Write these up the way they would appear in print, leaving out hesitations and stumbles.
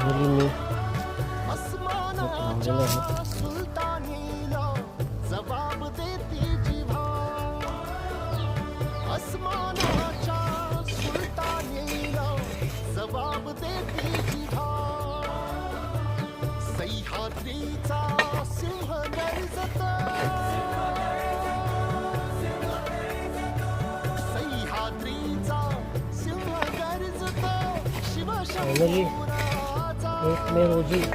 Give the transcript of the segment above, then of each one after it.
Finally मी लावलेलं आहे. जबाब देती जिव्हा अस्मानाच्या सुलतानीला जबाब देती जिव्हा सह्याद्रीचा सिंह गर्जत सह्याद्रीचा सिंह गर्जत फायनली 1 मे रोजी एक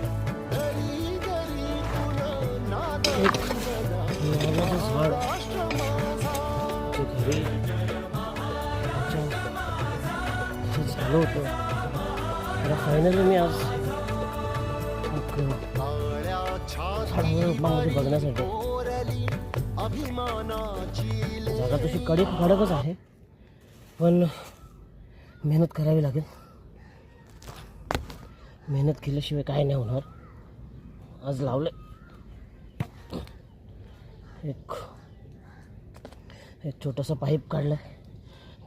नारळाचं झाड जे घरी जे झालं होतं त्याला फायनली मी आज झाडावर मध्ये बघण्यासाठी जागा तशी कडकच आहे, पण मेहनत करावी लागेल. मेहनत केल्याशिवाय काय नाही होणार. आज लावलं एक छोटासा पाईप काढला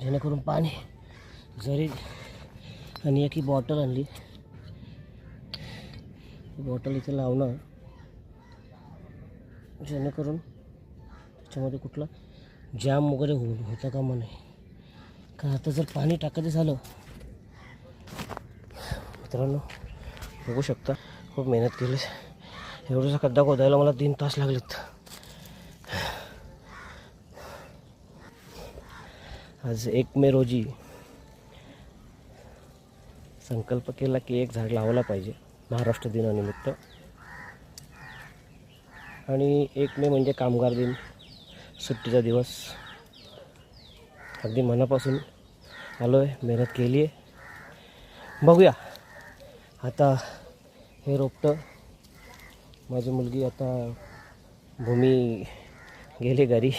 जेणेकरून पाणी जरी, आणि एक ही बॉटल आणली. बॉटल इथे लावणार जेणेकरून त्याच्यामध्ये कुठला जाम वगैरे होता कामा नाही. का आता जर पाणी टाकायचं झालं, मित्रांनो बघू शकता खूप मेहनत केली. एवढासा खड्डा खोदायला मला 3 तास लागलेत. आज 1 मे रोजी संकल्प केला की एक झाड लावायला पाहिजे महाराष्ट्र दिनानिमित्त. आणि 1 मे म्हणजे कामगार दिन, सुट्टीचा दिवस. अगदी मनापासून आलो आहे, मेहनत केली आहे. बघूया आता हे रोपटं. माझी मुलगी आता भूमी गेली घरी.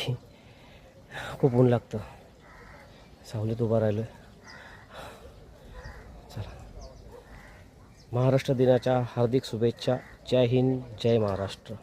खूप ऊन लागतं, सावलीत उभा राहिलो आहे. चला, महाराष्ट्र दिनाच्या हार्दिक शुभेच्छा. जय हिंद, जय महाराष्ट्र.